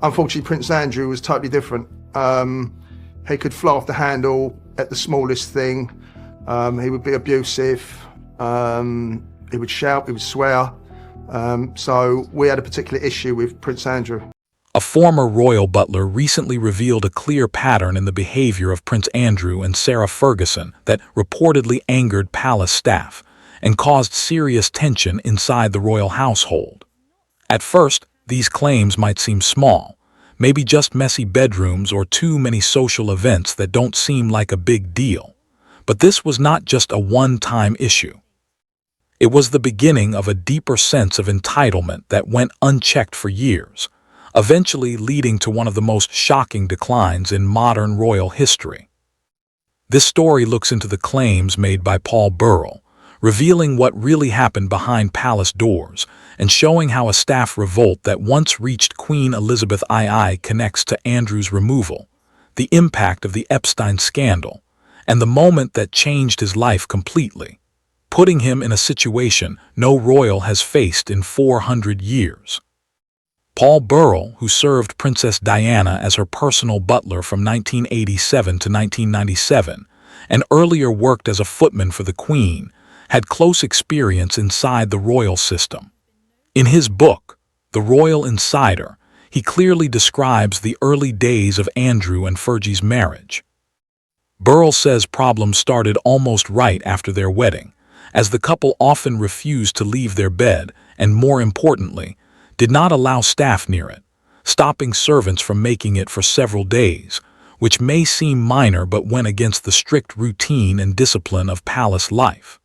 Unfortunately, Prince Andrew was totally different. He could fly off the handle at the smallest thing. He would be abusive. He would shout, he would swear. So we had a particular issue with Prince Andrew. A former royal butler recently revealed a clear pattern in the behavior of Prince Andrew and Sarah Ferguson that reportedly angered palace staff and caused serious tension inside the royal household. At first, these claims might seem small, maybe just messy bedrooms or too many social events that don't seem like a big deal. But this was not just a one-time issue. It was the beginning of a deeper sense of entitlement that went unchecked for years, eventually leading to one of the most shocking declines in modern royal history. This story looks into the claims made by Paul Burrell, revealing what really happened behind palace doors and showing how a staff revolt that once reached Queen Elizabeth II connects to Andrew's removal, the impact of the Epstein scandal, and the moment that changed his life completely, putting him in a situation no royal has faced in 400 years. Paul Burrell, who served Princess Diana as her personal butler from 1987 to 1997, and earlier worked as a footman for the Queen, had close experience inside the royal system. In his book, The Royal Insider, he clearly describes the early days of Andrew and Fergie's marriage. Burrell says problems started almost right after their wedding, as the couple often refused to leave their bed and, more importantly, did not allow staff near it, stopping servants from making it for several days, which may seem minor but went against the strict routine and discipline of palace life.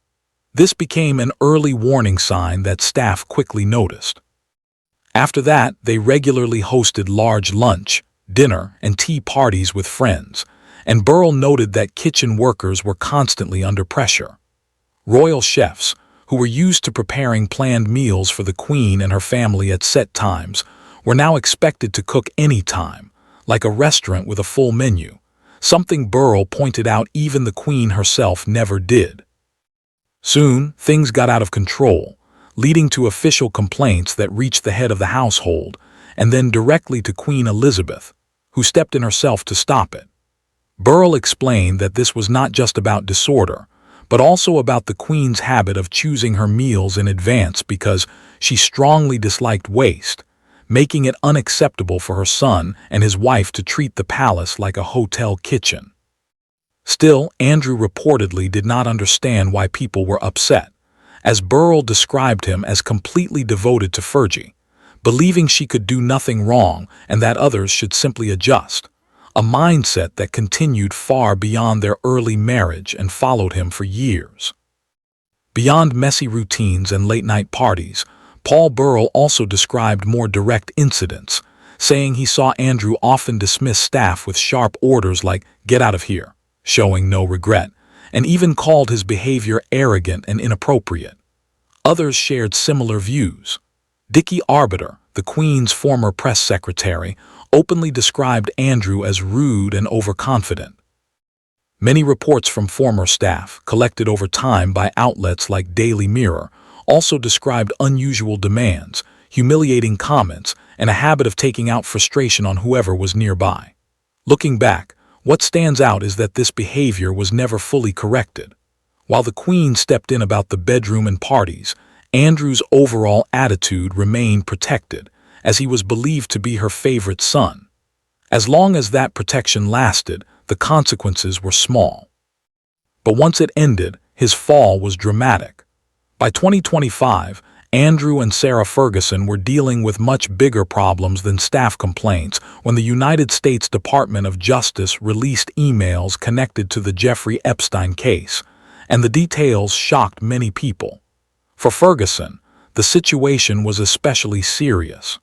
This became an early warning sign that staff quickly noticed. After that, they regularly hosted large lunch, dinner, and tea parties with friends, and Burrell noted that kitchen workers were constantly under pressure. Royal chefs, who were used to preparing planned meals for the Queen and her family at set times, were now expected to cook any time, like a restaurant with a full menu, something Burrell pointed out even the Queen herself never did. Soon, things got out of control, leading to official complaints that reached the head of the household, and then directly to Queen Elizabeth, who stepped in herself to stop it. Burrell explained that this was not just about disorder, but also about the Queen's habit of choosing her meals in advance because she strongly disliked waste, making it unacceptable for her son and his wife to treat the palace like a hotel kitchen. Still, Andrew reportedly did not understand why people were upset, as Burrell described him as completely devoted to Fergie, believing she could do nothing wrong and that others should simply adjust, a mindset that continued far beyond their early marriage and followed him for years. Beyond messy routines and late-night parties, Paul Burrell also described more direct incidents, saying he saw Andrew often dismiss staff with sharp orders like, "Get out of here," showing no regret, and even called his behavior arrogant and inappropriate. Others shared similar views. Dickie Arbiter, the Queen's former press secretary, openly described Andrew as rude and overconfident. Many reports from former staff, collected over time by outlets like Daily Mirror, also described unusual demands, humiliating comments, and a habit of taking out frustration on whoever was nearby. Looking back, what stands out is that this behavior was never fully corrected. While the Queen stepped in about the bedroom and parties, Andrew's overall attitude remained protected, as he was believed to be her favorite son. As long as that protection lasted, the consequences were small. But once it ended, his fall was dramatic. By 2025, Andrew and Sarah Ferguson were dealing with much bigger problems than staff complaints when the United States Department of Justice released emails connected to the Jeffrey Epstein case, and the details shocked many people. For Ferguson, the situation was especially serious.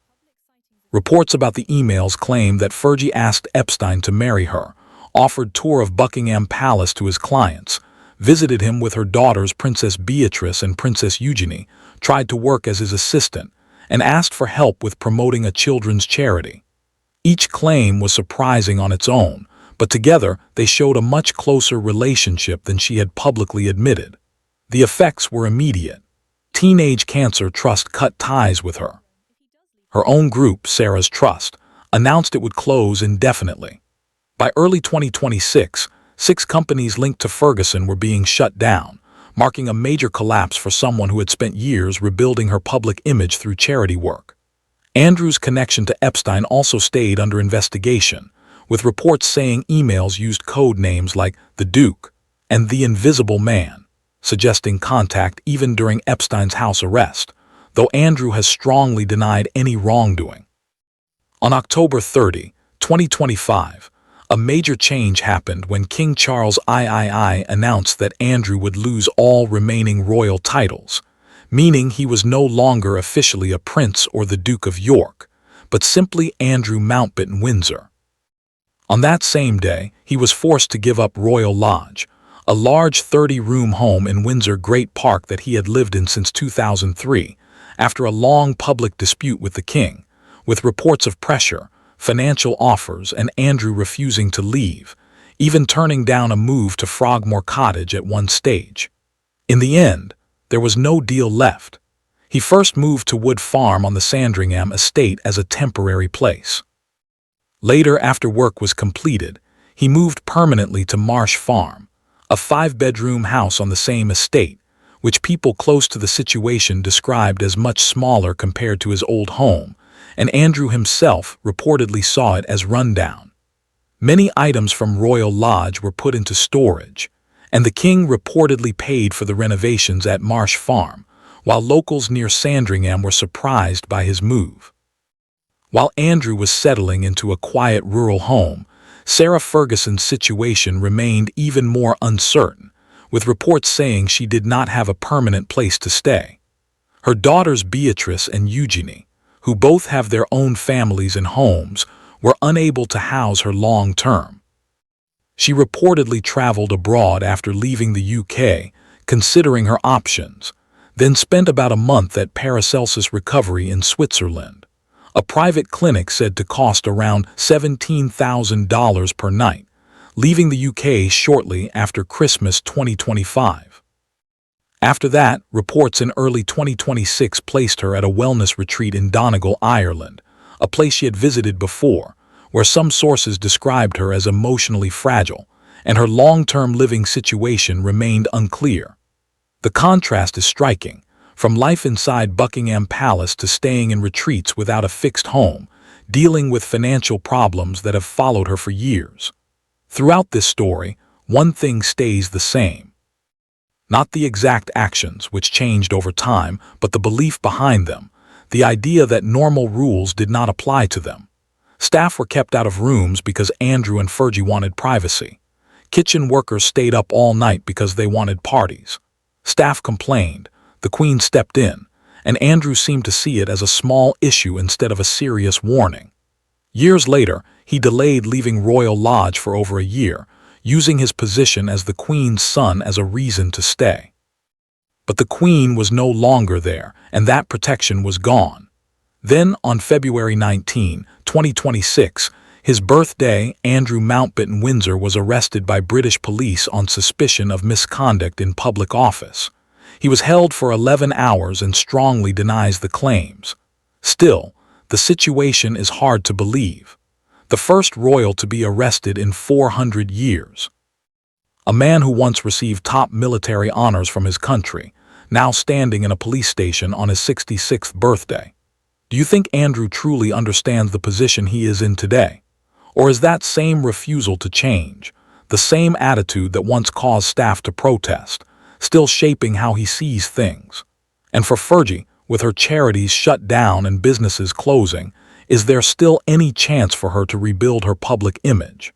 Reports about the emails claim that Fergie asked Epstein to marry her, offered tour of Buckingham Palace to his clients, visited him with her daughters Princess Beatrice and Princess Eugenie, tried to work as his assistant, and asked for help with promoting a children's charity. Each claim was surprising on its own, but together they showed a much closer relationship than she had publicly admitted. The effects were immediate. Teenage Cancer Trust cut ties with her. Her own group, Sarah's Trust, announced it would close indefinitely. By early 2026, 6 companies linked to Ferguson were being shut down, marking a major collapse for someone who had spent years rebuilding her public image through charity work. Andrew's connection to Epstein also stayed under investigation, with reports saying emails used code names like the Duke and the Invisible Man, suggesting contact even during Epstein's house arrest, though Andrew has strongly denied any wrongdoing. On October 30, 2025, a major change happened when King Charles III announced that Andrew would lose all remaining royal titles, meaning he was no longer officially a prince or the Duke of York, but simply Andrew Mountbatten Windsor. On that same day, he was forced to give up Royal Lodge, a large 30-room home in Windsor Great Park that he had lived in since 2003, after a long public dispute with the king, with reports of pressure, financial offers, and Andrew refusing to leave, even turning down a move to Frogmore Cottage at one stage. In the end, there was no deal left. He first moved to Wood Farm on the Sandringham estate as a temporary place. Later, after work was completed, he moved permanently to Marsh Farm, a 5-bedroom house on the same estate, which people close to the situation described as much smaller compared to his old home, and Andrew himself reportedly saw it as rundown. Many items from Royal Lodge were put into storage, and the king reportedly paid for the renovations at Marsh Farm, while locals near Sandringham were surprised by his move. While Andrew was settling into a quiet rural home, Sarah Ferguson's situation remained even more uncertain, with reports saying she did not have a permanent place to stay. Her daughters Beatrice and Eugenie, who both have their own families and homes, were unable to house her long term. She reportedly traveled abroad after leaving the UK, considering her options, then spent about a month at Paracelsus Recovery in Switzerland, a private clinic said to cost around $17,000 per night, leaving the UK shortly after Christmas 2025. After that, reports in early 2026 placed her at a wellness retreat in Donegal, Ireland, a place she had visited before, where some sources described her as emotionally fragile, and her long-term living situation remained unclear. The contrast is striking, from life inside Buckingham Palace to staying in retreats without a fixed home, dealing with financial problems that have followed her for years. Throughout this story, one thing stays the same. Not the exact actions, which changed over time, but the belief behind them, the idea that normal rules did not apply to them. Staff were kept out of rooms because Andrew and Fergie wanted privacy. Kitchen workers stayed up all night because they wanted parties. Staff complained, the Queen stepped in, and Andrew seemed to see it as a small issue instead of a serious warning. Years later, he delayed leaving Royal Lodge for over a year, using his position as the Queen's son as a reason to stay. But the Queen was no longer there, and that protection was gone. Then, on February 19, 2026, his birthday, Andrew Mountbatten Windsor was arrested by British police on suspicion of misconduct in public office. He was held for 11 hours and strongly denies the claims. Still, the situation is hard to believe. The first royal to be arrested in 400 years. A man who once received top military honors from his country, now standing in a police station on his 66th birthday. Do you think Andrew truly understands the position he is in today? Or is that same refusal to change, the same attitude that once caused staff to protest, still shaping how he sees things? And for Fergie, with her charities shut down and businesses closing, is there still any chance for her to rebuild her public image?